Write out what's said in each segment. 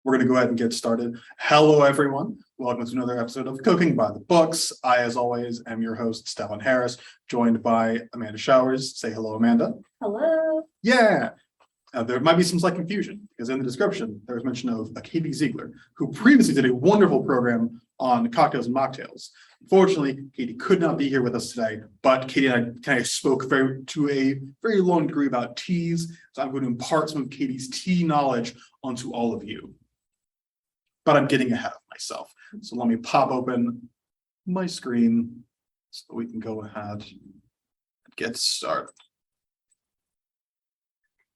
We're going to go ahead and get started. Hello, everyone. Welcome to another episode of Cooking by the Books. I, as always, am your host, Stellan Harris, joined by Amanda Showers. Say hello, Amanda. Hello. Yeah. There might be some slight confusion because in the description, there was mention of Katie Ziegler, who previously did a wonderful program on cocktails and mocktails. Unfortunately, Katie could not be here with us today, but Katie and I kind of spoke to a very long degree about teas. So I'm going to impart some of Katie's tea knowledge onto all of you. But I'm getting ahead of myself. So let me pop open my screen so we can go ahead and get started.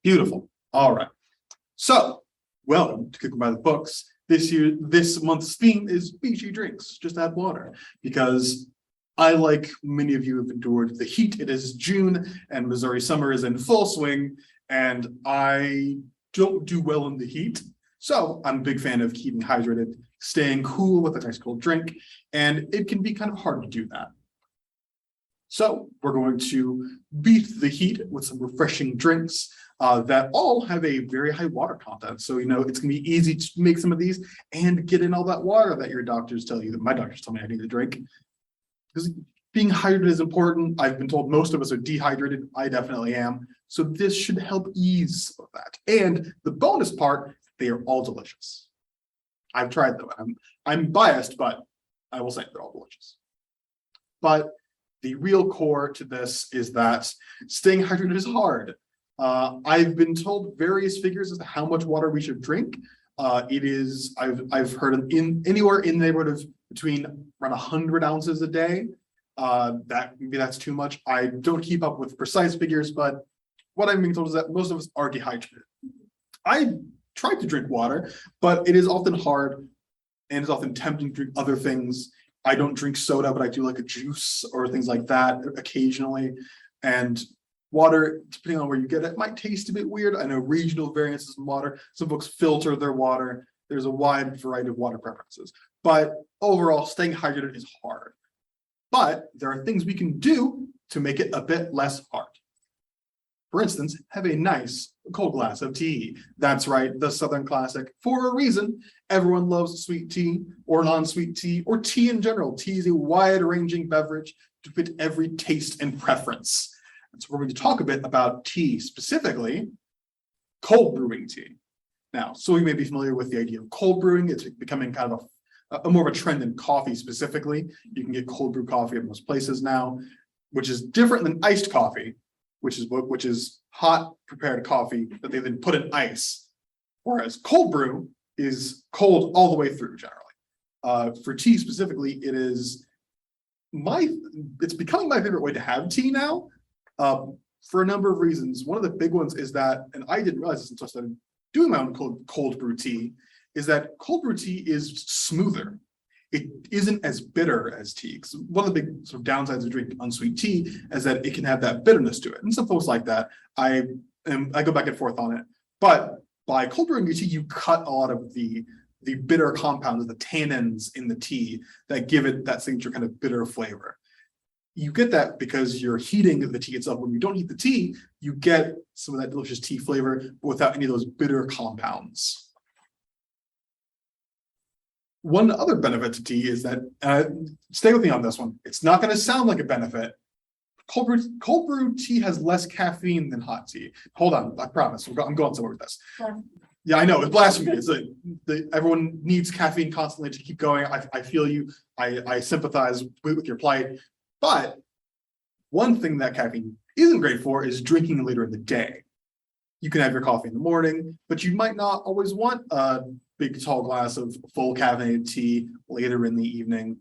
Beautiful. All right. So welcome to Cooking by the Books. This month's theme is Beachy drinks. Just add water, because I, like many of you, have endured the heat. It is June and Missouri summer is in full swing, and I don't do well in the heat. So I'm a big fan of keeping hydrated, staying cool with a nice cold drink, and it can be kind of hard to do that. So we're going to beat the heat with some refreshing drinks that all have a very high water content. So, it's going to be easy to make some of these and get in all that water that your doctors tell you, that my doctors tell me I need to drink. Because being hydrated is important. I've been told most of us are dehydrated. I definitely am. So this should help ease some of that. And the bonus part, they are all delicious. I've tried them. I'm biased, but I will say they're all delicious. But the real core to this is that staying hydrated is hard. I've been told various figures as to how much water we should drink. I've heard anywhere in the neighborhood of between around 100 ounces a day. Maybe that's too much. I don't keep up with precise figures, but what I'm being told is that most of us are dehydrated. I try to drink water, but it is often hard and it's often tempting to drink other things. I don't drink soda, but I do like a juice or things like that occasionally. And water, depending on where you get it, might taste a bit weird. I know regional variances in water. Some folks filter their water. There's a wide variety of water preferences. But overall, staying hydrated is hard. But there are things we can do to make it a bit less hard. For instance, have a nice cold glass of tea. That's right, the Southern classic. For a reason, everyone loves sweet tea or non-sweet tea or tea in general. Tea is a wide-ranging beverage to fit every taste and preference. And so we're going to talk a bit about tea, specifically cold brewing tea. Now, so you may be familiar with the idea of cold brewing. It's becoming kind of a more of a trend in coffee specifically. You can get cold brew coffee at most places now, which is different than iced coffee, which is hot prepared coffee that they then put in ice. Whereas cold brew is cold all the way through generally. For tea specifically, it's becoming my favorite way to have tea now, for a number of reasons. One of the big ones is that, and I didn't realize this until I started doing my own cold brew tea, is that cold brew tea is smoother. It isn't as bitter as tea. Because one of the big sort of downsides of drinking unsweet tea is that it can have that bitterness to it. And some folks like that. I go back and forth on it. But by cold brewing your tea, you cut a lot of the bitter compounds, the tannins in the tea that give it that signature kind of bitter flavor. You get that because you're heating the tea itself. When you don't heat the tea, you get some of that delicious tea flavor, but without any of those bitter compounds. One other benefit to tea is that, stay with me on this one, it's not going to sound like a benefit. Cold brew tea has less caffeine than hot tea. Hold on, I promise. I'm going somewhere with this. Yeah, I know, it's blasphemy. It's everyone needs caffeine constantly to keep going. I feel you. I sympathize with your plight. But one thing that caffeine isn't great for is drinking later in the day. You can have your coffee in the morning, but you might not always want a big tall glass of full caffeinated tea later in the evening.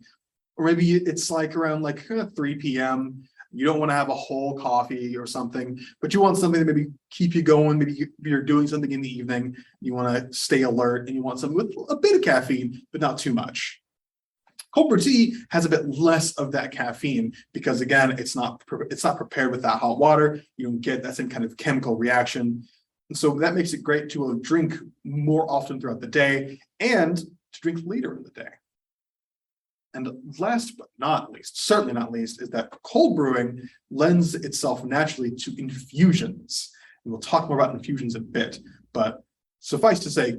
Or maybe it's like around 3 p.m. You don't want to have a whole coffee or something, but you want something to maybe keep you going. Maybe you're doing something in the evening. You want to stay alert and you want something with a bit of caffeine, but not too much. Cold brew tea has a bit less of that caffeine because, again, it's not prepared with that hot water. You don't get that same kind of chemical reaction. And so that makes it great to drink more often throughout the day and to drink later in the day. And last but not least, certainly not least, is that cold brewing lends itself naturally to infusions. And we'll talk more about infusions in a bit, but suffice to say,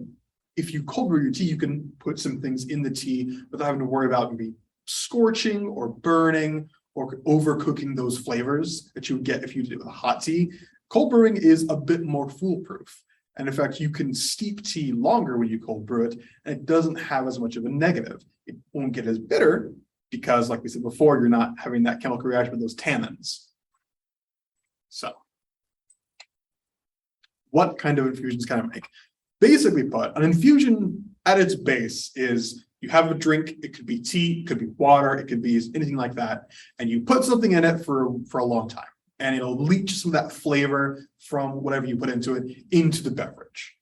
if you cold brew your tea, you can put some things in the tea without having to worry about maybe scorching or burning or overcooking those flavors that you would get if you did it with a hot tea. Cold brewing is a bit more foolproof. And in fact, you can steep tea longer when you cold brew it, and it doesn't have as much of a negative. It won't get as bitter because, like we said before, you're not having that chemical reaction with those tannins. So, what kind of infusions can I make? Basically put, an infusion at its base is you have a drink, it could be tea, it could be water, it could be anything like that, and you put something in it for a long time, and it'll leach some of that flavor from whatever you put into it into the beverage.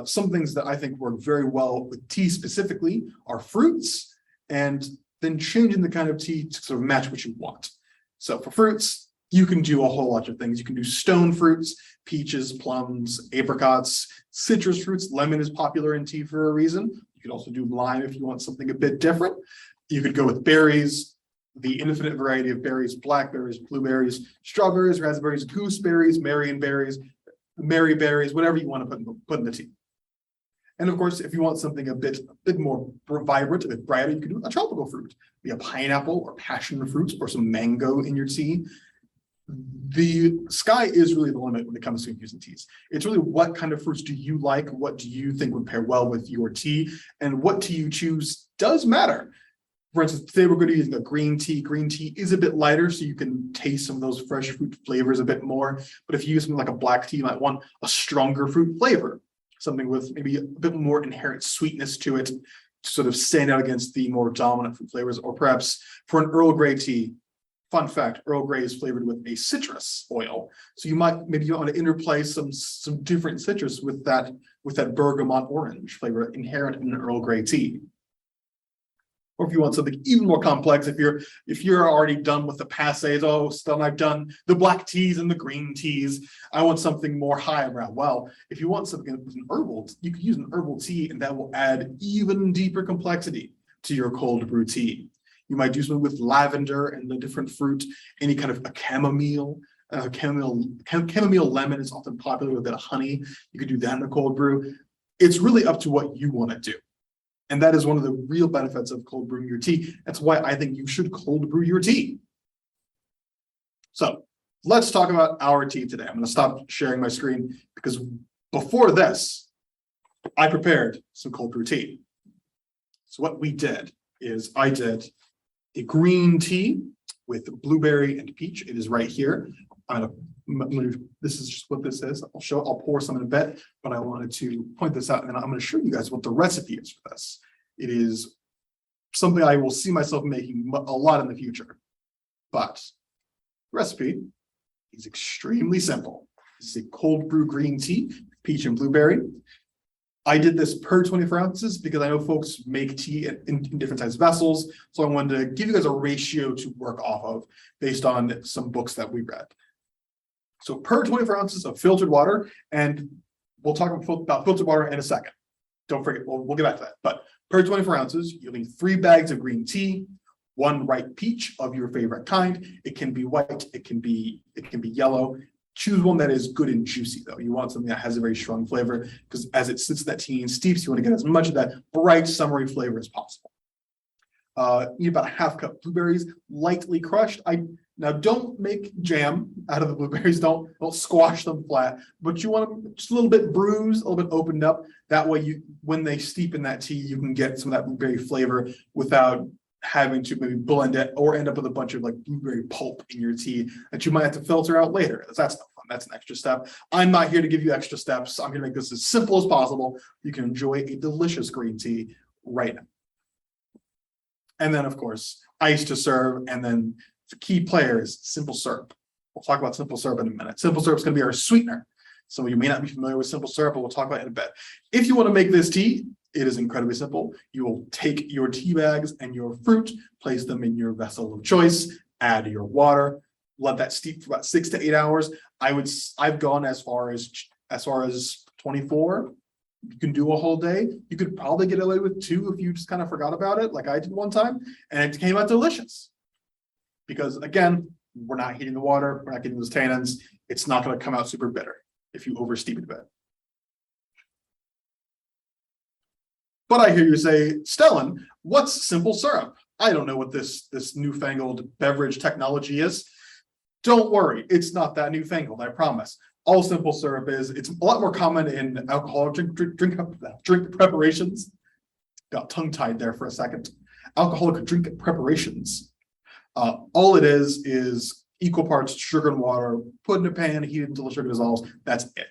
Some things that I think work very well with tea specifically are fruits, and then changing the kind of tea to sort of match what you want. So for fruits, you can do a whole lot of things. You can do stone fruits, peaches, plums, apricots, citrus fruits. Lemon is popular in tea for a reason. You could also do lime if you want something a bit different. You could go with berries, the infinite variety of berries, blackberries, blueberries, strawberries, raspberries, gooseberries, marionberries, maryberries, whatever you want to put in the tea. And of course, if you want something a bit more vibrant, a bit brighter, you can do a tropical fruit, be a pineapple or passion fruit or some mango in your tea. The sky is really the limit when it comes to infusing teas. It's really what kind of fruits do you like? What do you think would pair well with your tea? And what tea you choose does matter. For instance, today we're going to be using a green tea. Green tea is a bit lighter, so you can taste some of those fresh fruit flavors a bit more. But if you use something like a black tea, you might want a stronger fruit flavor, something with maybe a bit more inherent sweetness to it, to sort of stand out against the more dominant fruit flavors. Or perhaps for an Earl Grey tea, fun fact, Earl Grey is flavored with a citrus oil. So you might maybe want to interplay some different citrus with that bergamot orange flavor inherent in an Earl Grey tea. Or if you want something even more complex, if you're already done with the passes, I've done the black teas and the green teas, I want something more highbrow. Well, if you want something with an herbal, you could use an herbal tea, and that will add even deeper complexity to your cold brew tea. You might do something with lavender and the different fruit, any kind of a chamomile. Chamomile lemon is often popular with a bit of honey. You could do that in a cold brew. It's really up to what you want to do. And that is one of the real benefits of cold brewing your tea. That's why I think you should cold brew your tea. So let's talk about our tea today. I'm going to stop sharing my screen because before this, I prepared some cold brew tea. So what we did is I did a green tea with blueberry and peach. It is right here. This is just what this is. I'll pour some in a bit, but I wanted to point this out, and then I'm going to show you guys what the recipe is for this. It is something I will see myself making a lot in the future, but the recipe is extremely simple. This is a cold brew green tea, peach and blueberry. I did this per 24 ounces because I know folks make tea in different size vessels. So I wanted to give you guys a ratio to work off of based on some books that we read. So per 24 ounces of filtered water, and we'll talk about filtered water in a second. Don't forget, we'll get back to that. But per 24 ounces, you'll need 3 bags of green tea, 1 ripe peach of your favorite kind. It can be white, it can be yellow. Choose one that is good and juicy, though. You want something that has a very strong flavor because as it sits in that tea and steeps, you want to get as much of that bright, summery flavor as possible. You need about a ½ cup blueberries, lightly crushed. Now don't make jam out of the blueberries. Don't squash them flat, but you want them just a little bit bruised, a little bit opened up. That way, when they steep in that tea, you can get some of that blueberry flavor without having to maybe blend it or end up with a bunch of like blueberry pulp in your tea that you might have to filter out later. That's no fun. That's an extra step. I'm not here to give you extra steps. I'm going to make this as simple as possible. You can enjoy a delicious green tea right now. And then, of course, ice to serve. And then the key player is simple syrup. We'll talk about simple syrup in a minute. Simple syrup is going to be our sweetener. Some of you may not be familiar with simple syrup, but we'll talk about it in a bit. If you want to make this tea, it is incredibly simple. You will take your tea bags and your fruit, place them in your vessel of choice, add your water, let that steep for about 6 to 8 hours. I've gone as far as 24. You can do a whole day. You could probably get away with 2 if you just kind of forgot about it, like I did one time, and it came out delicious. Because again, we're not heating the water, we're not getting those tannins. It's not going to come out super bitter if you oversteep it a bit. But I hear you say, Stellan, what's simple syrup? I don't know what this newfangled beverage technology is. Don't worry, it's not that newfangled, I promise. All simple syrup is, it's a lot more common in alcoholic drink preparations. Got tongue-tied there for a second. Alcoholic drink preparations. All it is equal parts sugar and water, put in a pan, heat it until the sugar dissolves. That's it.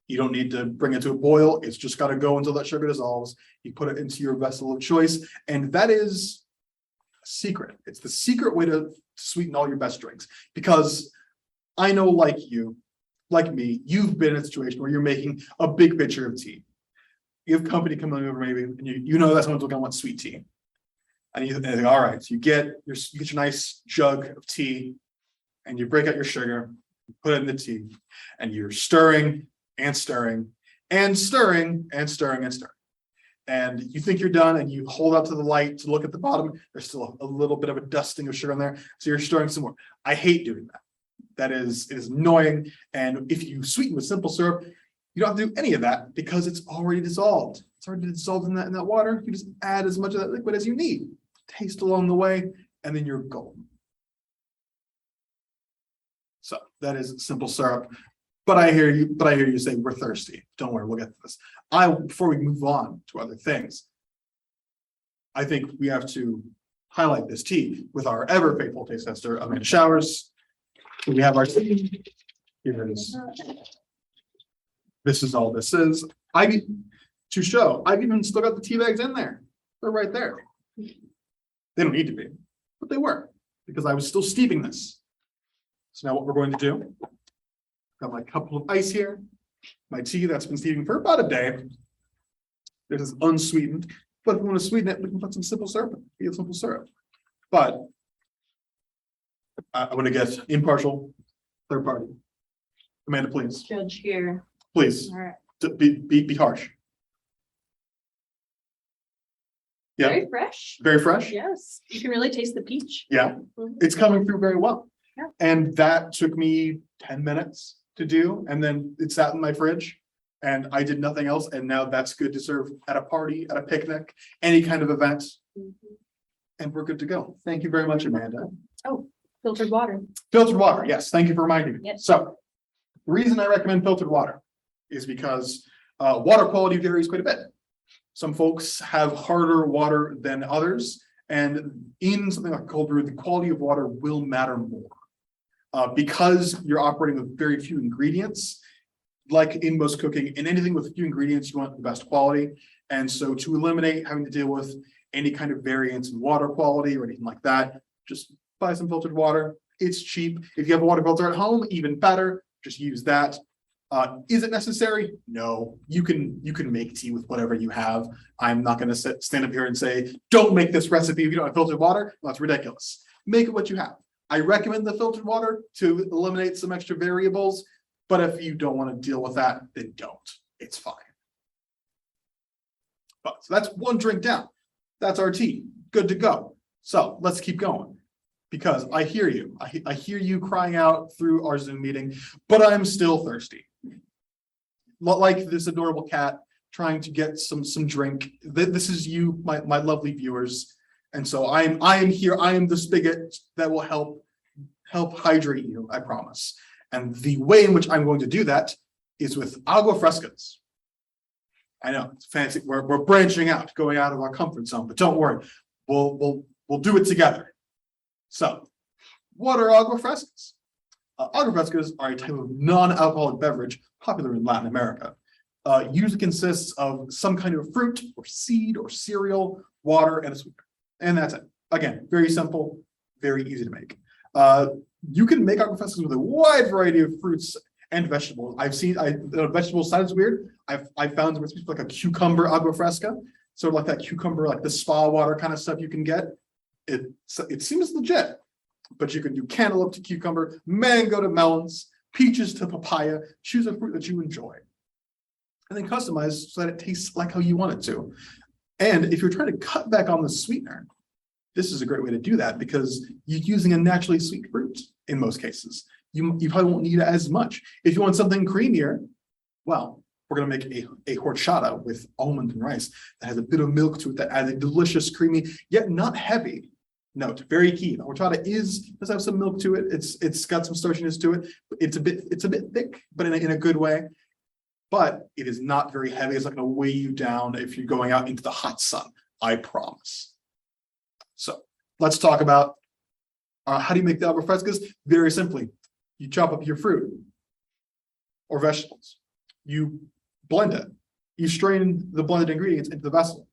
You don't need to bring it to a boil. It's just got to go until that sugar dissolves. You put it into your vessel of choice, and that is a secret. It's the secret way to sweeten all your best drinks. Because I know, like you, like me, you've been in a situation where you're making a big pitcher of tea. You have company coming over maybe, and you know that someone's going to want sweet tea. And you think, all right, so you get your nice jug of tea, and you break out your sugar, put it in the tea, and you're stirring and stirring and stirring and stirring and stirring. And you think you're done, and you hold up to the light to look at the bottom. There's still a little bit of a dusting of sugar in there, so you're stirring some more. I hate doing that. It is annoying. And if you sweeten with simple syrup, you don't have to do any of that because it's already dissolved. It's already dissolved in that water. You just add as much of that liquid as you need. Taste along the way, and then you're golden. So that is simple syrup. But I hear you say we're thirsty. Don't worry, we'll get to this. Before we move on to other things, I think we have to highlight this tea with our ever faithful taste tester, Amanda Showers. So we have our tea. Here it is. This is all this is. I've even still got the tea bags in there. They're right there. They don't need to be, but they were, because I was still steeping this. So now what we're going to do, got my cup of ice here, my tea that's been steeping for about a day. This is unsweetened, but if we want to sweeten it, we can put some simple syrup in, be a simple syrup. But I'm going to get impartial third party. Amanda, please. Judge here. Please. All right. Be harsh. Yeah. Very fresh. Very fresh. Yes. You can really taste the peach. Yeah. Mhm. It's coming through very well. Yeah. And that took me 10 minutes to do. And then it sat in my fridge and I did nothing else. And now that's good to serve at a party, at a picnic, any kind of event. Mhm. And we're good to go. Thank you very much, Amanda. Oh, filtered water. Filtered water. Yes. Thank you for reminding me. Yes. So the reason I recommend filtered water is because water quality varies quite a bit. Some folks have harder water than others. And in something like cold brew, the quality of water will matter more. Because you're operating with very few ingredients, like in most cooking, in anything with few ingredients, you want the best quality. And so to eliminate having to deal with any kind of variance in water quality or anything like that, just buy some filtered water. It's cheap. If you have a water filter at home, even better, just use that. Is it necessary? No, you can make tea with whatever you have. I'm not going to stand up here and say, don't make this recipe if you don't have filtered water. Well, that's ridiculous. Make it what you have. I recommend the filtered water to eliminate some extra variables, but if you don't want to deal with that, then don't. It's fine. But so that's one drink down. That's our tea. Good to go. So let's keep going. Because I hear you. I hear you crying out through our Zoom meeting, but I'm still thirsty. Like this adorable cat trying to get some drink. This is you, my lovely viewers. And so I am here. I am the spigot that will help hydrate you, I promise. And the way in which I'm going to do that is with Agua Frescas. I know it's fancy. We're branching out, going out of our comfort zone, but don't worry. We'll do it together. So, what are Agua Frescas? Agua Frescas are a type of non-alcoholic beverage popular in Latin America. Usually consists of some kind of fruit or seed or cereal, water, and a sweetener. And that's it. Again, very simple, very easy to make. You can make Agua Frescas with a wide variety of fruits and vegetables. I've seen vegetables sounds weird. I've found recipes like a cucumber Agua Fresca, sort of like that cucumber, like the spa water kind of stuff you can get. It seems legit, but you can do cantaloupe to cucumber, mango to melons, peaches to papaya. Choose a fruit that you enjoy, and then customize so that it tastes like how you want it to. And if you're trying to cut back on the sweetener, this is a great way to do that because you're using a naturally sweet fruit in most cases. You probably won't need as much. If you want something creamier, well, we're gonna make a horchata with almond and rice that has a bit of milk to it that adds a delicious, creamy, yet not heavy note. Very key. The horchata does have some milk to it. It's got some starchiness to it. It's a bit thick, but in a good way. But it is not very heavy. It's not going to weigh you down if you're going out into the hot sun. I promise. So let's talk about how do you make the Agua Frescas? Very simply, you chop up your fruit or vegetables. You blend it. You strain the blended ingredients into the vessel.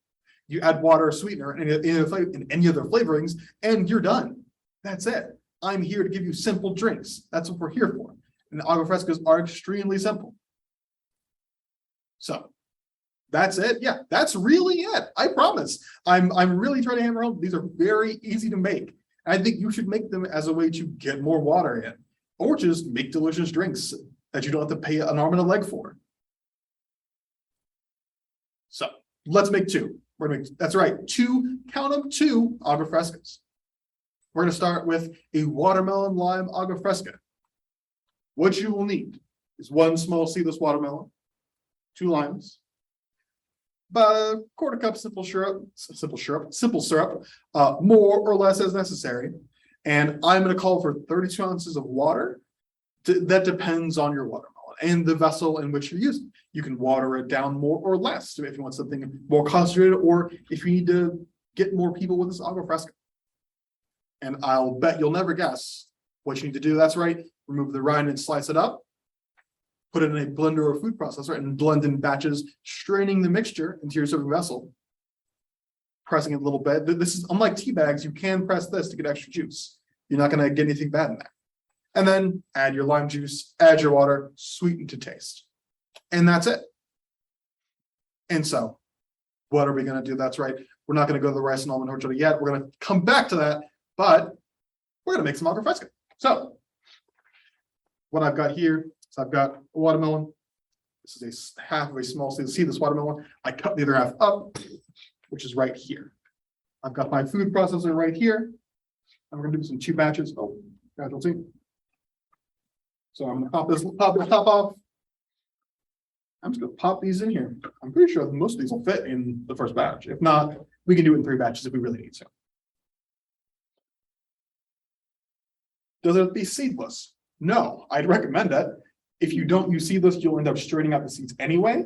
You add water, sweetener, and any other flavorings, and you're done. That's it. I'm here to give you simple drinks. That's what we're here for. And the Agua Frescas are extremely simple. So that's it. Yeah, that's really it. I promise. I'm really trying to hammer home. These are very easy to make. I think you should make them as a way to get more water in, or just make delicious drinks that you don't have to pay an arm and a leg for. So let's make two. We're gonna make, that's right, count them, two Agua Frescas. We're gonna start with a watermelon lime Agua Fresca. What you will need is 1 small seedless watermelon, 2 limes, about a quarter cup simple syrup, more or less as necessary. And I'm going to call for 32 ounces of water. That depends on your watermelon and the vessel in which you're using. You can water it down more or less if you want something more concentrated, or if you need to get more people with this Agua Fresca. And I'll bet you'll never guess what you need to do. That's right. Remove the rind and slice it up. Put it in a blender or food processor and blend in batches, straining the mixture into your serving vessel, pressing it a little bit. This is unlike tea bags. You can press this to get extra juice. You're not going to get anything bad in there. And then add your lime juice, add your water, sweeten to taste. And that's it. And so what are we going to do? That's right. We're not going to go to the rice and almond horchata yet. We're going to come back to that, but we're going to make some Agua Fresca. So what I've got here, so I've got a watermelon. This is a half of a small seedless watermelon. I cut the other half up, which is right here. I've got my food processor right here. And we're gonna do some 2 batches. Oh, casualty. So I'm gonna pop the top off. I'm just gonna pop these in here. I'm pretty sure most of these will fit in the first batch. If not, we can do it in 3 batches if we really need to. Does it have to be seedless? No, I'd recommend it. If you don't use seedless, you'll end up straining out the seeds anyway.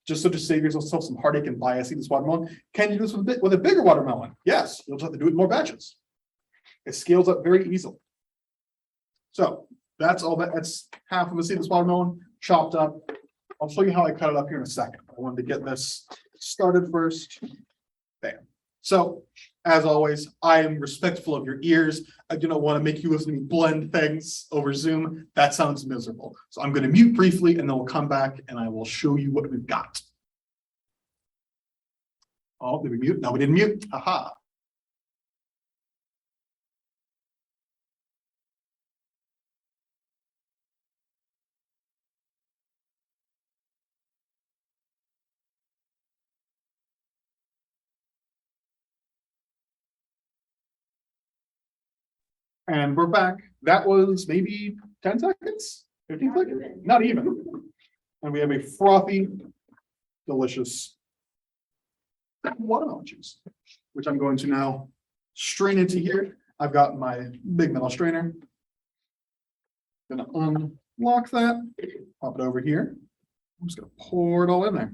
Just so to save yourself some heartache and buy a seedless watermelon. Can you do this with a bigger watermelon? Yes, you'll just have to do it in more batches. It scales up very easily. So that's all that's half of a seedless watermelon chopped up. I'll show you how I cut it up here in a second. I wanted to get this started first. Bam. So as always, I am respectful of your ears. I do not want to make you listen to me blend things over Zoom. That sounds miserable. So I'm going to mute briefly and then we'll come back and I will show you what we've got. Oh, did we mute? No, we didn't mute. Aha. And we're back. That was maybe 10 seconds, 15 seconds, not even. And we have a frothy, delicious watermelon juice, which I'm going to now strain into here. I've got my big metal strainer. Gonna unlock that, pop it over here. I'm just gonna pour it all in there.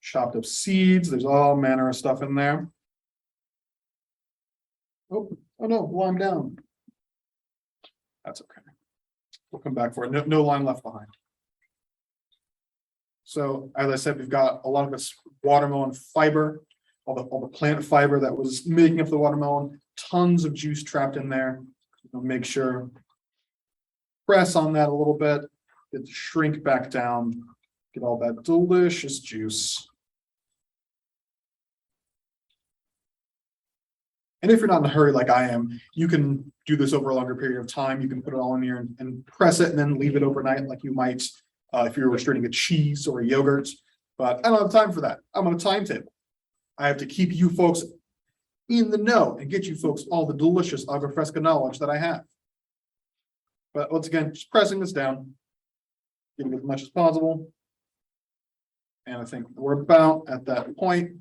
Chopped up seeds, there's all manner of stuff in there. Oh no, lime down. That's okay. We'll come back for it. No lime left behind. So as I said, we've got a lot of this watermelon fiber, all the plant fiber that was making up the watermelon, tons of juice trapped in there. Make sure, press on that a little bit, get the shrink back down, get all that delicious juice. And if you're not in a hurry like I am, you can do this over a longer period of time. You can put it all in here and press it and then leave it overnight like you might if you were straining a cheese or a yogurt. But I don't have time for that. I'm on a timetable. I have to keep you folks in the know and get you folks all the delicious Agafresca knowledge that I have. But once again, just pressing this down, getting as much as possible. And I think we're about at that point.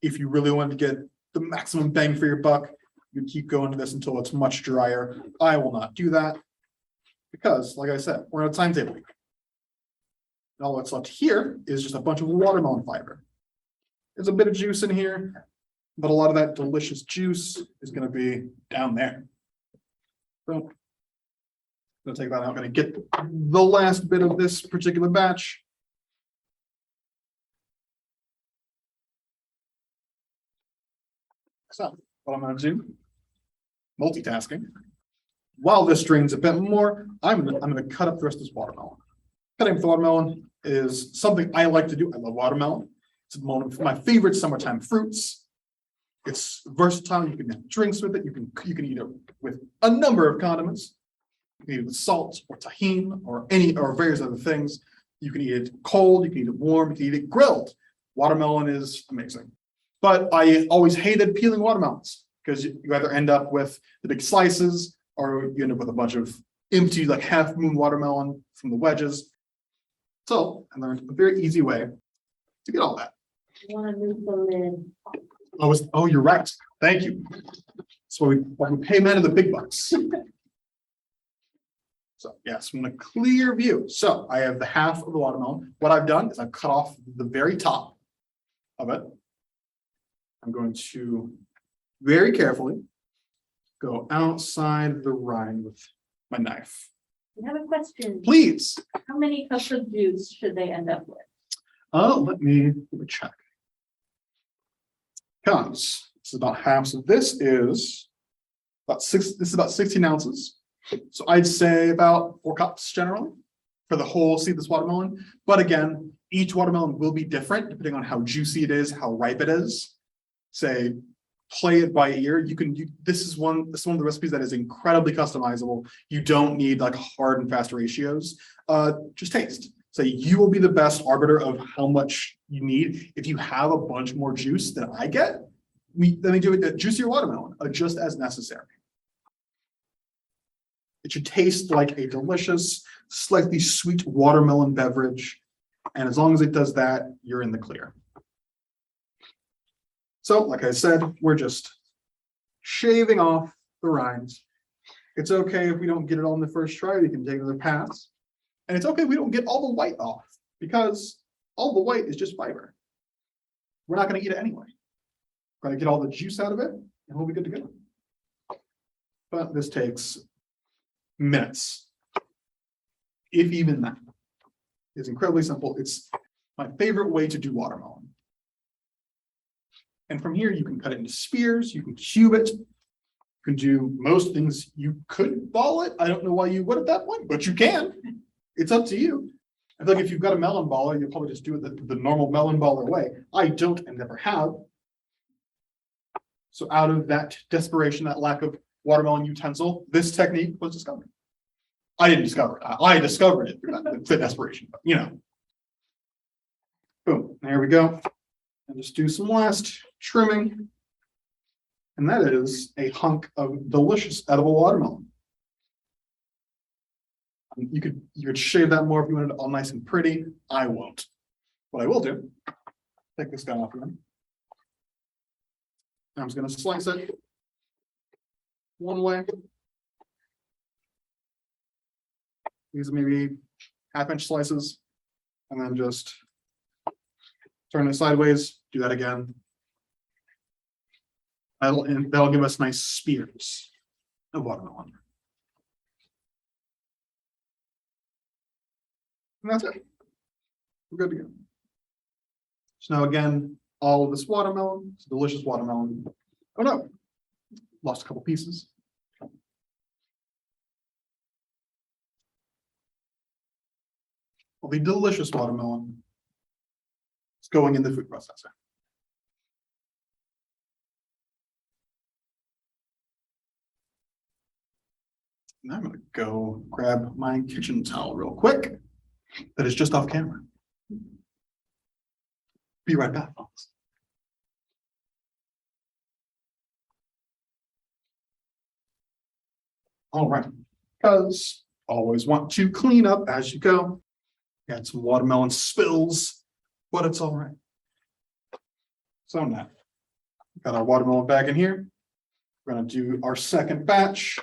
If you really want to get the maximum bang for your buck, you keep going to this until it's much drier. I will not do that because, like I said, we're on a timetable. All what's left here is just a bunch of watermelon fiber. There's a bit of juice in here, but a lot of that delicious juice is going to be down there. So, I'm going to take that out. I'm going to get the last bit of this particular batch. So, what I'm going to do, multitasking. While this strains a bit more, I'm going to cut up the rest of this watermelon. Cutting up the watermelon is something I like to do. I love watermelon. It's one of my favorite summertime fruits. It's versatile. You can have drinks with it. You can eat it with a number of condiments. You can eat it with salt or tahini or various other things. You can eat it cold. You can eat it warm. You can eat it grilled. Watermelon is amazing. But I always hated peeling watermelons because you either end up with the big slices or you end up with a bunch of empty, like half moon watermelon from the wedges. So I learned a very easy way to get all that. You want to move the lid. Oh, you're right. Thank you. So we pay men of the big bucks. So yes, I'm in a clear view. So I have the half of the watermelon. What I've done is I've cut off the very top of it. I'm going to very carefully go outside the rind with my knife. I have a question. Please. How many cups of juice should they end up with? Let me check. Because this is about half. So this is about 16 ounces. So I'd say about 4 cups generally for the whole seedless watermelon. But again, each watermelon will be different depending on how juicy it is, how ripe it is. Say, play it by ear. This is one of the recipes that is incredibly customizable. You don't need like hard and fast ratios. Just taste. So you will be the best arbiter of how much you need. If you have a bunch more juice than I get, let me do it. Juicier watermelon, just as necessary. It should taste like a delicious, slightly sweet watermelon beverage. And as long as it does that, you're in the clear. So, like I said, we're just shaving off the rinds. It's okay if we don't get it all in the first try. We can take another pass. And it's okay if we don't get all the white off because all the white is just fiber. We're not going to eat it anyway. We're going to get all the juice out of it and we'll be good to go. But this takes minutes, if even that. It's incredibly simple. It's my favorite way to do watermelon. And from here, you can cut it into spears, you can cube it, you can do most things. You could ball it. I don't know why you would at that point, but you can. It's up to you. I feel like if you've got a melon baller, you'll probably just do it the normal melon baller way. I don't and never have. So out of that desperation, that lack of watermelon utensil, this technique was discovered. I didn't discover it. I discovered it through the desperation, but you know. Boom, there we go. And just do some last trimming. And that is a hunk of delicious edible watermelon. You could shave that more if you wanted it all nice and pretty. I won't. What I will do, take this guy off again. I'm just going to slice it one way. These are maybe half-inch slices, and then just turn it sideways, do that again. That'll give us nice spears of watermelon. And that's it. We're good to go. So now again, all of this watermelon, it's delicious watermelon. Oh no, lost a couple pieces. Well, the delicious watermelon is going in the food processor. Now I'm going to go grab my kitchen towel real quick. That is just off camera. Be right back, folks. All right. because always want to clean up as you go. Got some watermelon spills, but it's all right. So now, got our watermelon bag in here. We're gonna do our second batch.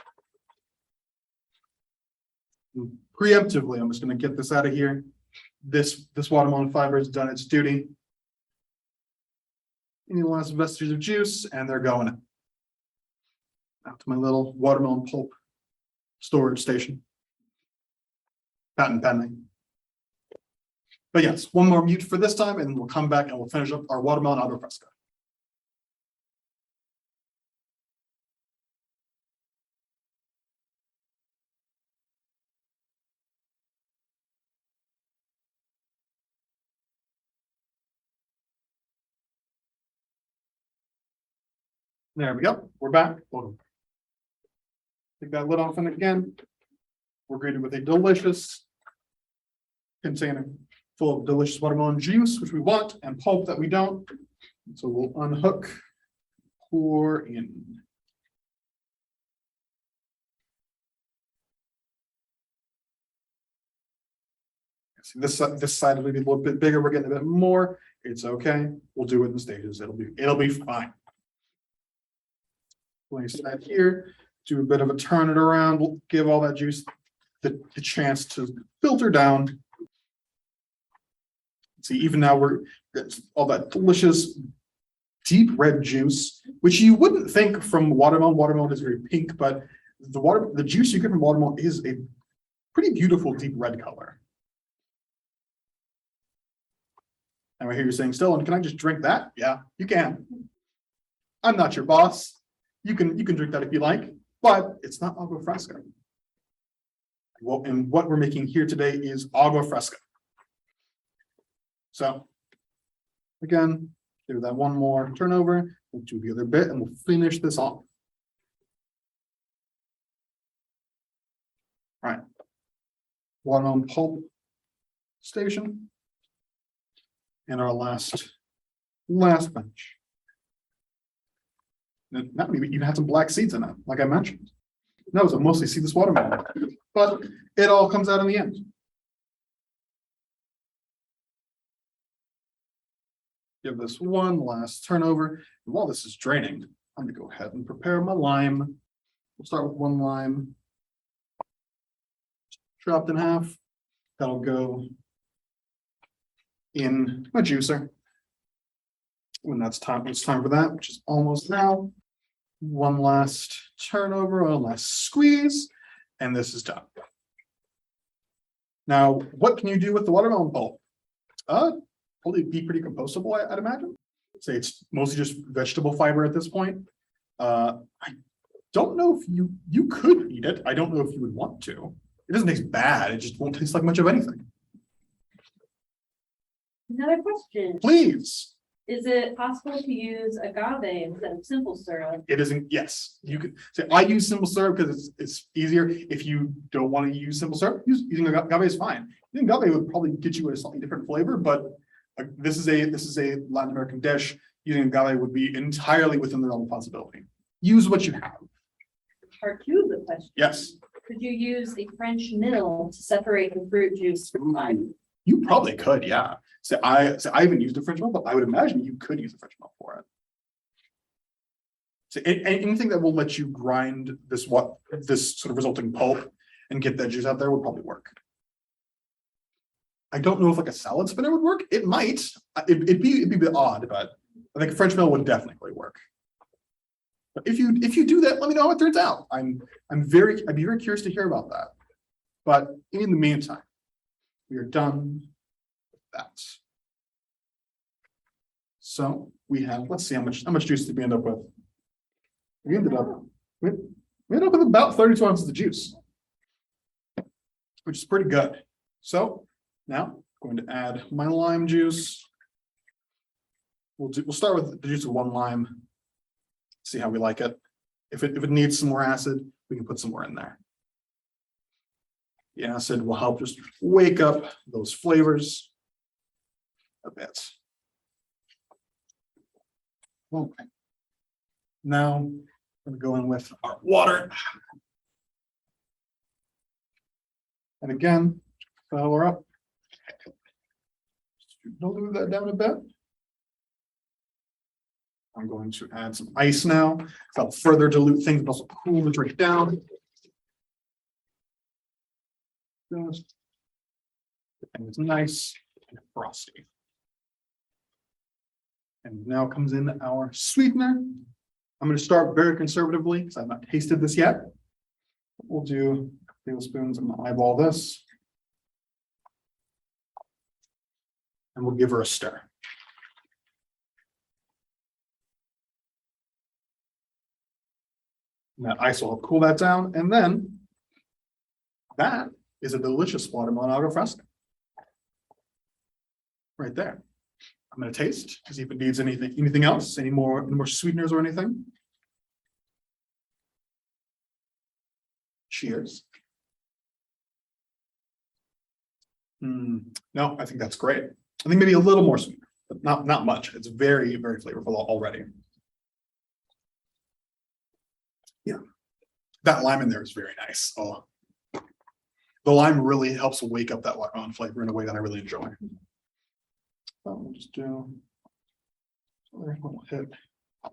Preemptively, I'm just gonna get this out of here. This watermelon fiber has done its duty. Any last vestiges of juice, and they're going out to my little watermelon pulp storage station. Patent pending. But yes, one more mute for this time, and we'll come back and we'll finish up our watermelon Agua Fresca. There we go. We're back. Take that lid off and again. We're greeted with a delicious container full of delicious watermelon juice, which we want, and pulp that we don't. So we'll unhook, pour in. See, this side will be a little bit bigger. We're getting a bit more. It's okay. We'll do it in stages. It'll be fine. Place that here, do a bit of a turn it around, we'll give all that juice the chance to filter down. See, even now we're all that delicious deep red juice, which you wouldn't think from watermelon. Watermelon is very pink, but the juice you get from watermelon is a pretty beautiful deep red color. And I hear you saying, Stellan, can I just drink that? Yeah, you can. I'm not your boss. You can drink that if you like, but it's not Agua Fresca. Well, and what we're making here today is Agua Fresca. So again, do that one more turnover, we'll do the other bit and we'll finish this off. All right. Watermelon pulp station. And our last batch. Now we even had some black seeds in it, like I mentioned. That was a mostly seedless watermelon, but it all comes out in the end. Give this one last turnover. And while this is draining, I'm gonna go ahead and prepare my lime. We'll start with one lime. Chopped in half. That'll go in my juicer. When it's time for that, which is almost now. One last turnover, one last squeeze, and this is done. Now, what can you do with the watermelon pulp? Probably be pretty compostable, I'd imagine. Say it's mostly just vegetable fiber at this point. I don't know if you could eat it. I don't know if you would want to. It doesn't taste bad. It just won't taste like much of anything. Another question. Please. Is it possible to use agave instead of simple syrup? It isn't. Yes, you could say I use simple syrup because it's easier. If you don't want to use simple syrup, using agave is fine. I think agave would probably get you a slightly different flavor, but this is a Latin American dish. Using agave would be entirely within the realm of possibility. Use what you have. Part two of the question. Yes. Could you use a French mill to separate the fruit juice from lime? You probably could, yeah. So I haven't used a French mill, but I would imagine you could use a French mill for it. So anything that will let you grind this sort of resulting pulp and get that juice out there would probably work. I don't know if like a salad spinner would work. It might. It'd be a bit odd, but I think a French mill would definitely work. But if you do that, let me know how it turns out. I'd be very curious to hear about that. But in the meantime, we are done with that. So we have, let's see how much juice did we end up with? We ended up with about 32 ounces of juice, which is pretty good. So now I'm going to add my lime juice. We'll start with the juice of one lime. See how we like it. If it needs some more acid, we can put some more in there. The acid will help just wake up those flavors a bit. Okay. Now I'm going to go in with our water. And again, fill her up. Dilute that down a bit. I'm going to add some ice now. That'll further dilute things, but also cool the drink down. Just. And it's nice and frosty. And now comes in our sweetener. I'm going to start very conservatively because I've not tasted this yet. We'll do tablespoons. I'm going to eyeball this. And we'll give her a stir. And that ice will help cool that down. And then that is a delicious watermelon Agua Fresca. Right there. I'm going to taste to see if it needs anything else, any more sweeteners or anything. Cheers. No, I think that's great. I think maybe a little more sweet, but not much. It's very, very flavorful already. Yeah, that lime in there is very nice. Oh, the lime really helps wake up that watermelon flavor in a way that I really enjoy. So we'll just do a little hit. How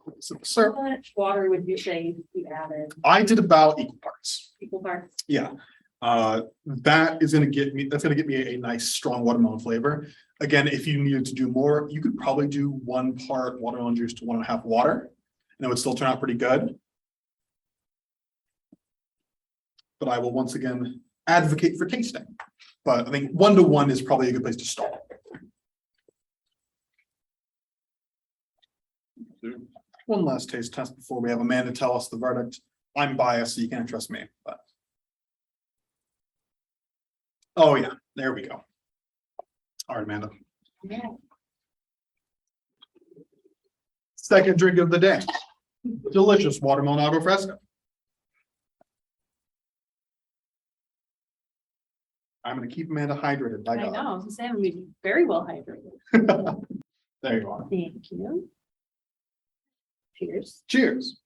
much water would you say you added? I did about equal parts. Equal parts? Yeah. That's gonna get me a nice strong watermelon flavor. Again, if you needed to do more, you could probably do 1 part watermelon juice to 1.5 water, and it would still turn out pretty good. But I will once again advocate for tasting. But I think 1 to 1 is probably a good place to start. One last taste test before we have Amanda tell us the verdict. I'm biased, so you can't trust me, but. Oh yeah, there we go. All right, Amanda. Yeah. Second drink of the day. Delicious watermelon Agua Fresca. I'm gonna keep Amanda hydrated. By I God. know, I was gonna say, I'm gonna be very well hydrated. There you are. Thank you. Cheers. Cheers.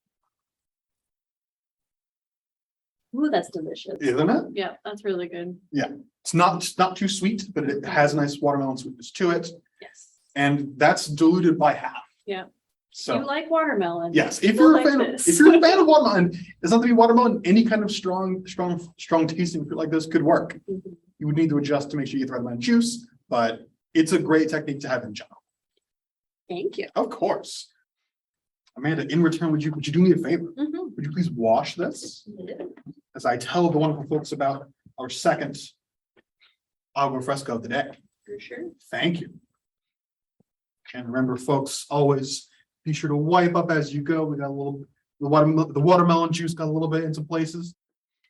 Ooh, that's delicious. Isn't it? Yeah, that's really good. It's not too sweet, but it has a nice watermelon sweetness to it. Yes. And that's diluted by half. Yeah. So You like watermelon? yes, if You'll you're a like fan, this. if you're a fan of watermelon, it's not to be watermelon, any kind of strong tasting fruit like this could work. Mhm. You would need to adjust to make sure you get the right amount of juice, but it's a great technique to have in general. Thank you. Of course. Amanda, in return, would you do me a favor? Mhm. Would you please wash this as I tell the wonderful folks about our second Agua Fresca of the day? For sure. Thank you. And remember, folks, always be sure to wipe up as you go. We got a little, the watermelon juice got a little bit into places,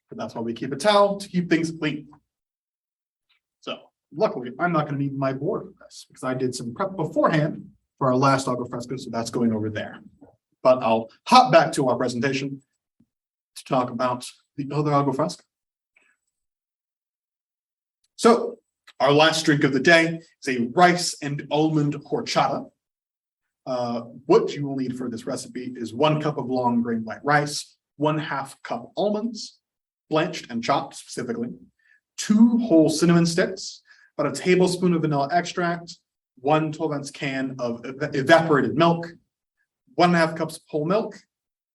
but that's why we keep a towel to keep things clean. So luckily, I'm not going to need my board for this because I did some prep beforehand for our last Agua Fresca, so that's going over there. But I'll hop back to our presentation to talk about the other Agua Fresca. So our last drink of the day is a rice and almond horchata. What you will need for this recipe is 1 cup of long grain white rice, 1/2 cup almonds, blanched and chopped specifically, 2 whole cinnamon sticks, about a tablespoon of vanilla extract, 1 12-ounce can of evaporated milk, 1.5 cups of whole milk,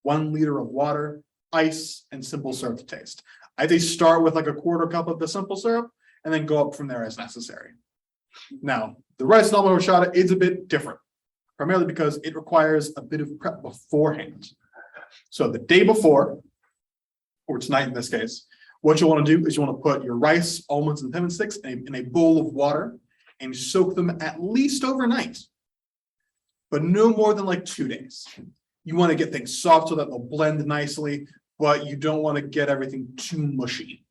1 liter of water, ice, and simple syrup to taste. I say start with like a 1/4 cup of the simple syrup and then go up from there as necessary. Now, the rice and almond horchata is a bit different, primarily because it requires a bit of prep beforehand. So the day before, or tonight in this case, what you want to do is you want to put your rice, almonds, and cinnamon sticks in a bowl of water and soak them at least overnight, but no more than like 2 days. You want to get things soft so that they'll blend nicely, but you don't want to get everything too mushy.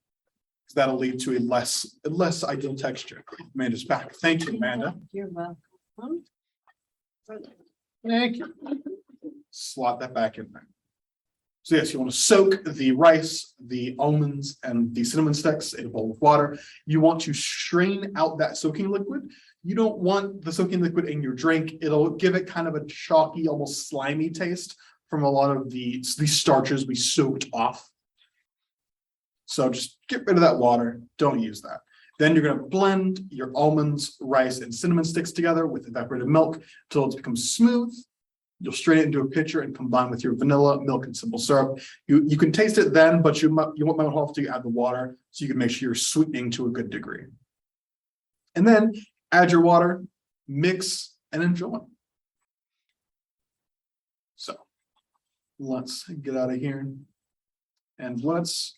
That'll lead to a less ideal texture. Amanda's back. Thank you, Amanda. You're welcome. Thank you. Slot that back in there. So yes, you want to soak the rice, the almonds, and the cinnamon sticks in a bowl of water. You want to strain out that soaking liquid. You don't want the soaking liquid in your drink. It'll give it kind of a chalky, almost slimy taste from a lot of the starches we soaked off. So just get rid of that water, don't use that. Then you're gonna blend your almonds, rice, and cinnamon sticks together with evaporated milk until it becomes smooth. You'll strain it into a pitcher and combine with your vanilla, milk, and simple syrup. You can taste it then, but you might have to add the water so you can make sure you're sweetening to a good degree. And then add your water, mix, and enjoy. So let's get out of here and let's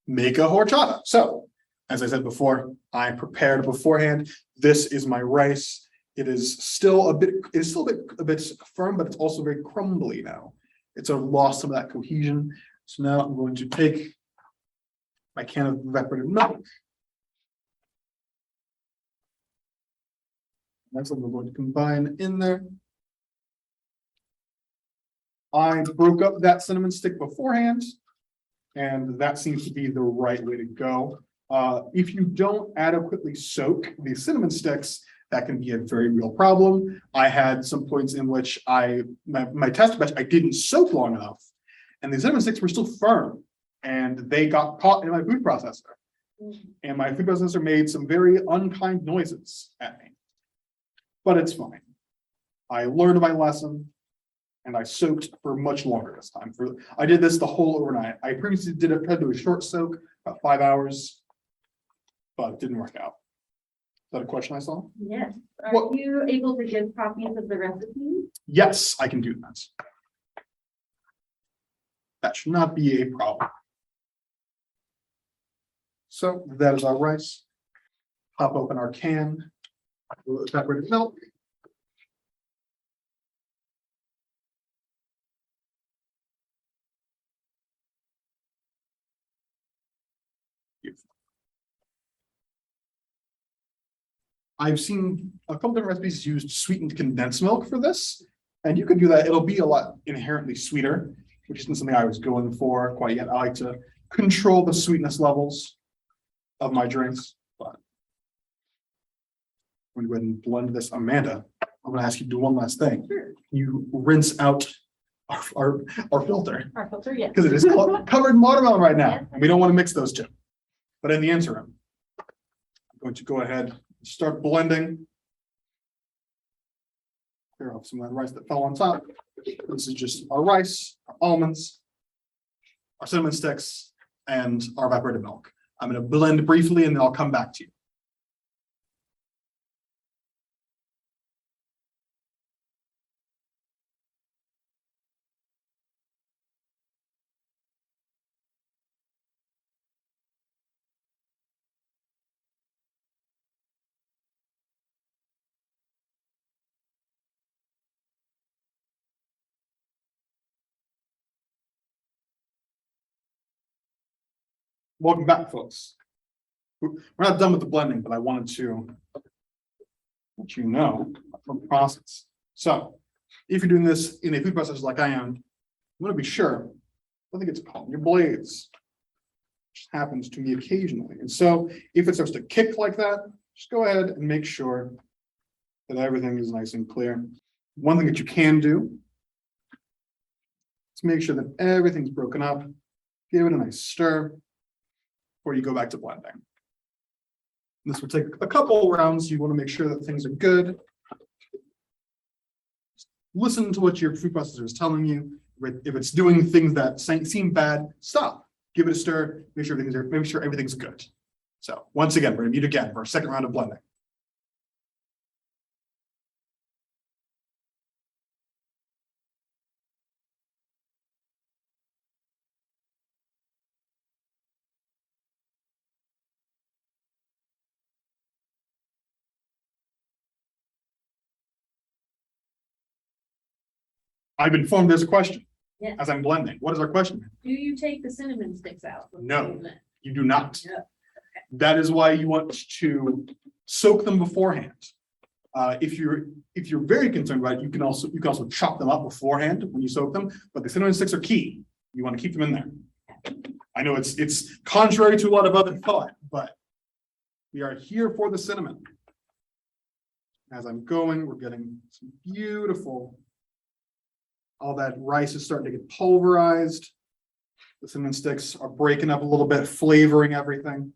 make a horchata. So as I said before, I prepared beforehand. This is my rice. It is still a bit firm, but it's also very crumbly now. It's lost some of that cohesion. So now I'm going to take my can of evaporated milk. That's what we're going to combine in there. I broke up that cinnamon stick beforehand, and that seems to be the right way to go. If you don't adequately soak the cinnamon sticks, that can be a very real problem. I had some points in which my test batch, I didn't soak long enough, and the cinnamon sticks were still firm, and they got caught in my food processor. And my food processor made some very unkind noises at me. But it's fine. I learned my lesson, and I soaked for much longer this time. I did this the whole overnight. I previously tried to do a short soak, about 5 hours, but it didn't work out. Is that a question I saw? Yes. Are you able to give copies of the recipe? Yes, I can do that. That should not be a problem. So that is our rice. Pop open our can. Evaporated milk. Beautiful. I've seen a couple different recipes use sweetened condensed milk for this, and you could do that. It'll be a lot inherently sweeter, which isn't something I was going for quite yet. I like to control the sweetness levels of my drinks, but I'm going to go ahead and blend this. Amanda, I'm going to ask you to do one last thing. Sure. You rinse out our filter, Our filter, yes. because it is covered in watermelon right now, Yes. and we don't want to mix those two. But in the interim, I'm going to go ahead and start blending. Clear off some of that rice that fell on top. This is just our rice, our almonds, our cinnamon sticks, and our evaporated milk. I'm going to blend briefly, and then I'll come back to you. Welcome back, folks. We're not done with the blending, but I wanted to let you know from the process. So if you're doing this in a food processor like I am, you want to be sure. I think it's called your blades. Just happens to me occasionally. And so if it starts to kick like that, just go ahead and make sure that everything is nice and clear. One thing that you can do is make sure that everything's broken up. Give it a nice stir before you go back to blending. This will take a couple rounds. You want to make sure that things are good. Listen to what your food processor is telling you. If it's doing things that seem bad, stop. Give it a stir. Make sure everything's good. So once again, we're going to meet again for our second round of blending. I've been informed there's a question. Yes. As I'm blending. What is our question? Do you take the cinnamon sticks out? No. You do not. Yeah. That is why you want to soak them beforehand. If you're very concerned about it, you can also chop them up beforehand when you soak them, but the cinnamon sticks are key. You want to keep them in there. I know it's contrary to a lot of other thought, but we are here for the cinnamon. As I'm going, we're getting some beautiful. All that rice is starting to get pulverized. The cinnamon sticks are breaking up a little bit, flavoring everything.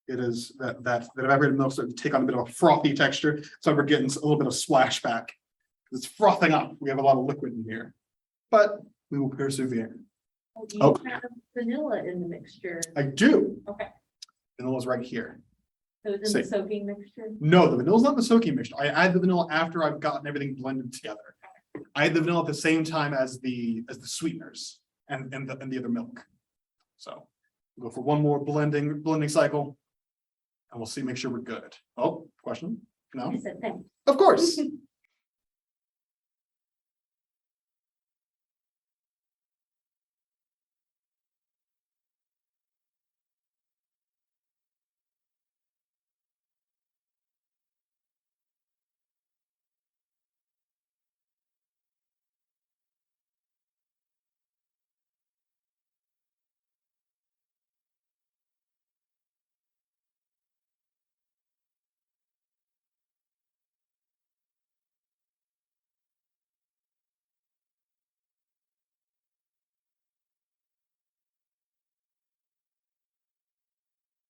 It is that evaporated milk starting to take on a bit of a frothy texture. So we're getting a little bit of splashback. It's frothing up. We have a lot of liquid in here, but we will persevere. Do you have vanilla in the mixture? I do. Okay, Vanilla's right here. so it's in the soaking mixture? No, the vanilla's not in the soaking mixture. I add the vanilla after I've gotten everything blended together. I add the vanilla at the same time as the sweeteners and the other milk. So we'll go for one more blending cycle. And we'll see, make sure we're good. Oh, question? No? I said thanks. Of course.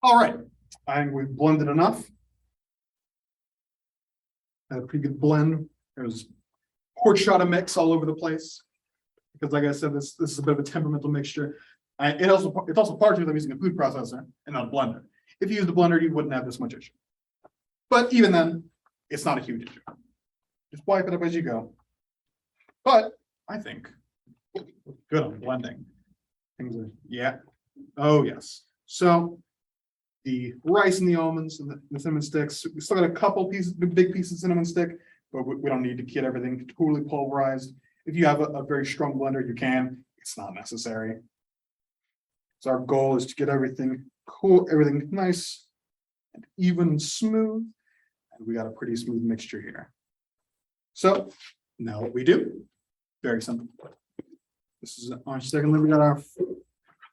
All right, I think we've blended enough. Had a pretty good blend. There's horchata mix all over the place. Because like I said, this is a bit of a temperamental mixture. It's also partially I'm using a food processor and not a blender. If you use the blender, you wouldn't have this much issue. But even then, it's not a huge issue. Just wipe it up as you go. But I think good on blending. Things are, yeah. Oh yes. So the rice and the almonds and the cinnamon sticks. We still got a couple pieces, big pieces of cinnamon stick, but we don't need to get everything totally pulverized. If you have a very strong blender, you can. It's not necessary. So our goal is to get everything cool, everything nice and even and smooth. And we got a pretty smooth mixture here. So now what we do, very simple. This is our second, then we got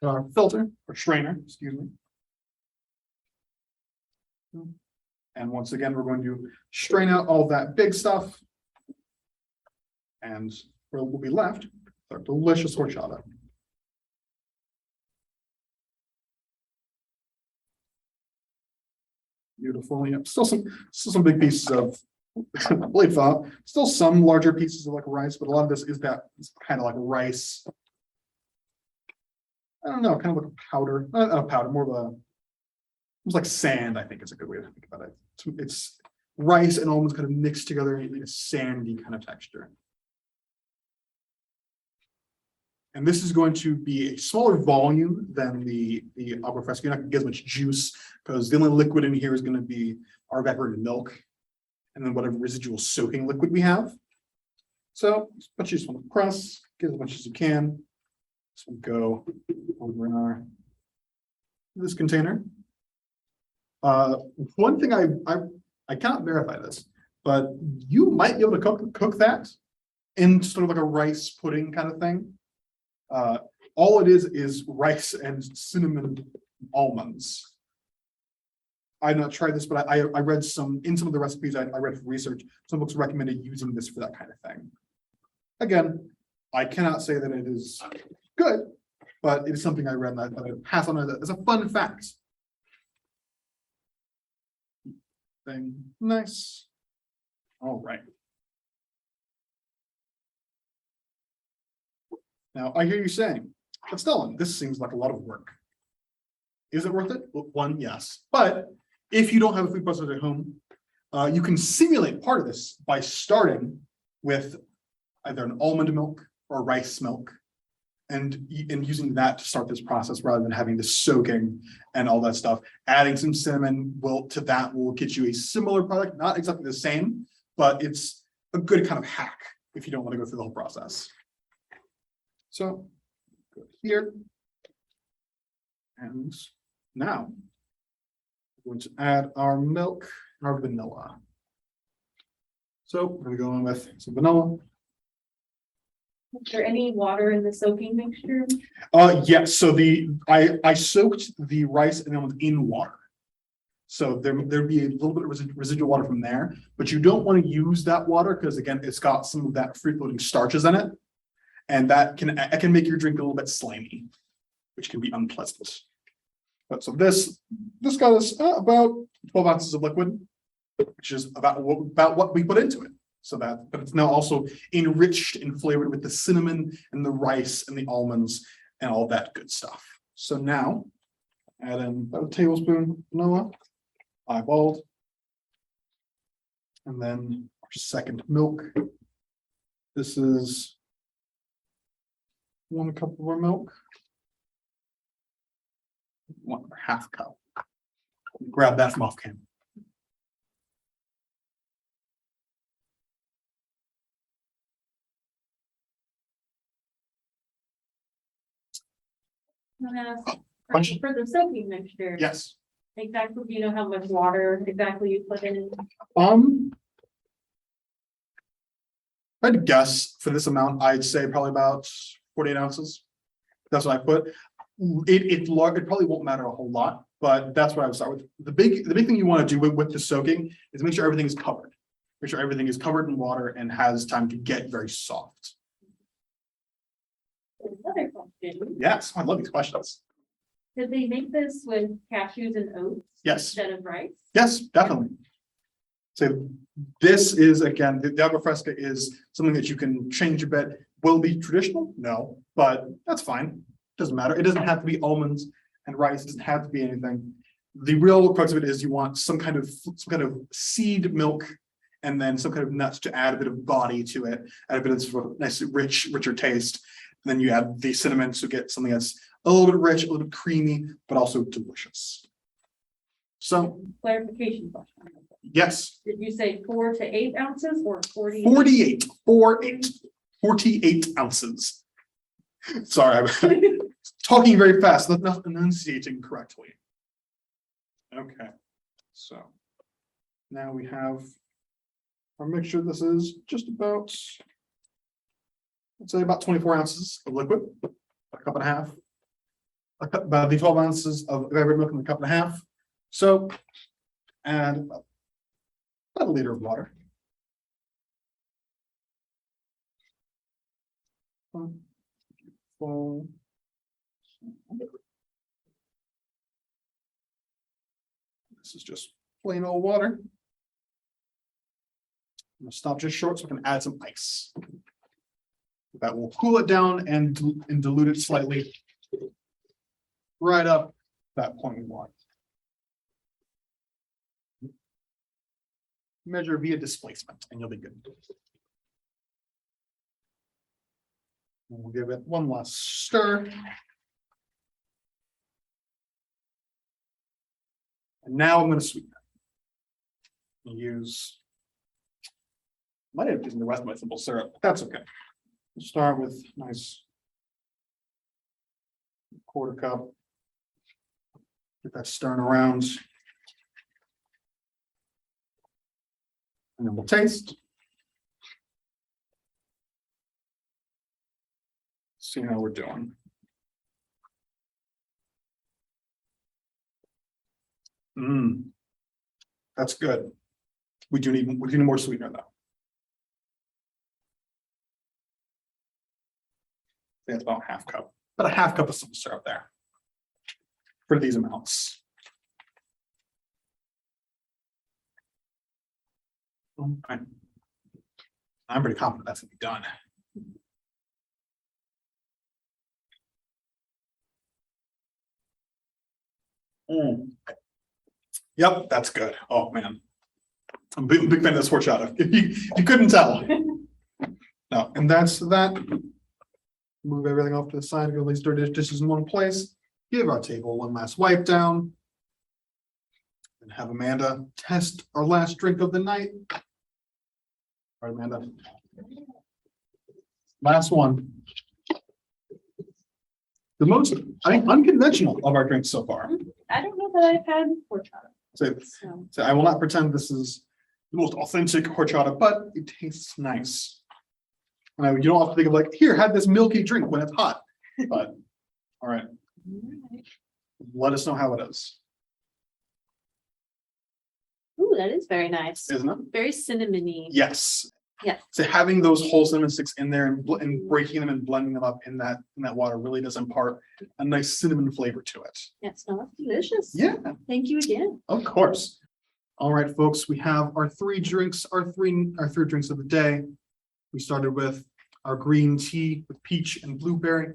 our filter or strainer, excuse me. And once again, we're going to strain out all that big stuff. And what will be left, our delicious horchata. Beautiful. Yep. Still some big pieces of blade fall. Still some larger pieces of like rice, but a lot of this is that it's kind of like rice. I don't know, kind of like a powder, not a powder, more of a. It's like sand, I think is a good way to think about it. It's rice and almonds kind of mixed together in a sandy kind of texture. And this is going to be a smaller volume than the Agua Fresca. You're not going to get as much juice because the only liquid in here is going to be our evaporated milk and then whatever residual soaking liquid we have. So, but you just want to press, get as much as you can. So we'll go over in this container. One thing I cannot verify this, but you might be able to cook that in sort of like a rice pudding kind of thing. All it is rice and cinnamon almonds. I've not tried this, but I read some of the recipes I read for research. Some books recommended using this for that kind of thing. Again, I cannot say that it is good, but it is something I read that I pass on as a fun fact. Thing nice. All right. Now I hear you saying, but still, this seems like a lot of work. Is it worth it? Well, one, yes. But if you don't have a food processor at home, you can simulate part of this by starting with either an almond milk or rice milk and using that to start this process rather than having the soaking and all that stuff. Adding some cinnamon will get you a similar product, not exactly the same, but it's a good kind of hack if you don't want to go through the whole process. So go here. And now we're going to add our milk and our vanilla. So we're going to go in with some vanilla. Is there any water in the soaking mixture? Yes. So I soaked the rice and almonds in water. So there'd be a little bit of residual water from there, but you don't want to use that water because again, it's got some of that free floating starches in it. And that can make your drink a little bit slimy, which can be unpleasant. But so this got us about 12 ounces of liquid, which is about what we put into it. So that, but it's now also enriched and flavored with the cinnamon and the rice and the almonds and all that good stuff. So now add in about a tablespoon of vanilla, eyeballed, and then our second milk. This is 1 cup of our milk. 1.5 cup. Grab that from off camera. I'm gonna ask, Question? for the soaking mixture. Yes. Exactly, do you know how much water exactly you put in? I'd guess for this amount, I'd say probably about 48 ounces. That's what I put. It probably won't matter a whole lot, but that's what I would start with. The big thing you want to do with the soaking is make sure everything is covered. Make sure everything is covered in water and has time to get very soft. Another question, Yes, I love these questions. did they make this with cashews and oats? Yes. Instead of rice? Yes, definitely. So this is, again, the Agua Fresca is something that you can change a bit. Will it be traditional? No, but that's fine. Doesn't matter. It doesn't have to be almonds and rice. It doesn't have to be anything. The real crux of it is you want some kind of seed milk and then some kind of nuts to add a bit of body to it, add a bit of sort of nice, richer taste. And then you add the cinnamon to get something that's a little bit rich, a little bit creamy, but also delicious. So, Clarification question. yes. Did you say 4 to 8 ounces or 40? 48 ounces. Sorry, I'm talking very fast, not enunciating correctly. Okay, so now we have our mixture. This is just about, let's say about 24 ounces of liquid, a cup and a half. About the 12 ounces of beverage milk in a cup and a half. So, and about a liter of water. This is just plain old water. I'm gonna stop just short so I can add some ice. That will cool it down and dilute it slightly. Right up that point we want. Measure via displacement and you'll be good. And we'll give it one last stir. And now I'm going to sweeten it. Use, might have used the rest of my simple syrup, but that's okay. We'll start with nice 1/4 cup. Get that stirring around. And then we'll taste. See how we're doing. That's good. We do need more sweetener though. That's about 1/2 cup, but a 1/2 cup of simple syrup there for these amounts. I'm pretty confident that's gonna be done. Yep, that's good. Oh man, I'm a big fan of this horchata. If you couldn't tell. No, and that's that. Move everything off to the side. Get all these dirty dishes in one place. Give our table one last wipe down. And have Amanda test our last drink of the night. All right, Amanda. Last one. The most, I think, unconventional of our drinks so far. I don't know that I've had horchata. So I will not pretend this is the most authentic horchata, but it tastes nice. You don't have to think of like, here, have this milky drink when it's hot. But all right. Let us know how it is. Ooh, that is very nice. Isn't it? Very cinnamony. Yes. Yeah. So having those whole cinnamon sticks in there and breaking them and blending them up in that water really does impart a nice cinnamon flavor to it. Yeah, it smells delicious. Yeah, Thank you again. of course. All right, folks, we have our three drinks of the day. We started with our green tea with peach and blueberry.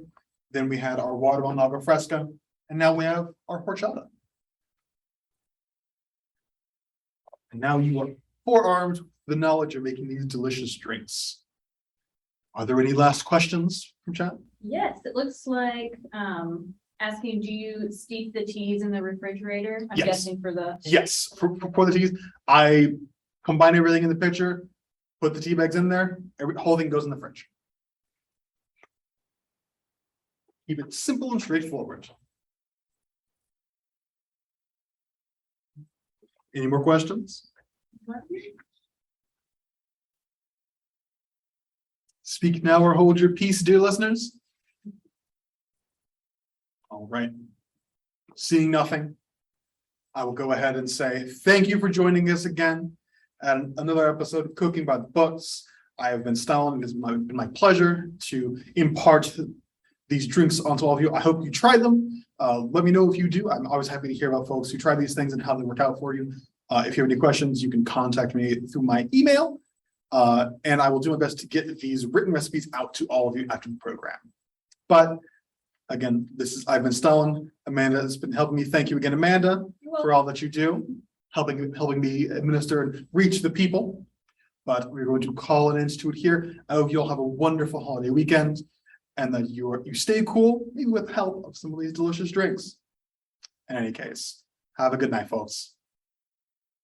Then we had our watermelon Agua Fresca, and now we have our horchata. And now you are forearmed with the knowledge of making these delicious drinks. Are there any last questions from chat? Yes, it looks like, asking, do you steep the teas in the refrigerator? I'm Yes. guessing for the, Yes, for the teas, I combine everything in the pitcher, put the tea bags in there, whole thing goes in the fridge. Keep it simple and straightforward. Any more questions? Speak now or hold your peace, dear listeners. All right. Seeing nothing, I will go ahead and say thank you for joining us again and another episode of Cooking by the Books. I have been Stalin. It has been my pleasure to impart these drinks onto all of you. I hope you try them. Let me know if you do. I'm always happy to hear about folks who try these things and how they work out for you. If you have any questions, you can contact me through my email. And I will do my best to get these written recipes out to all of you after the program. But again, I've been Stalin. Amanda has been helping me. Thank you again, Amanda, for all that you do, helping me administer and reach the people. But we're going to call an end to it here. I hope you all have a wonderful holiday weekend and that you stay cool, maybe with the help of some of these delicious drinks. In any case, have a good night, folks.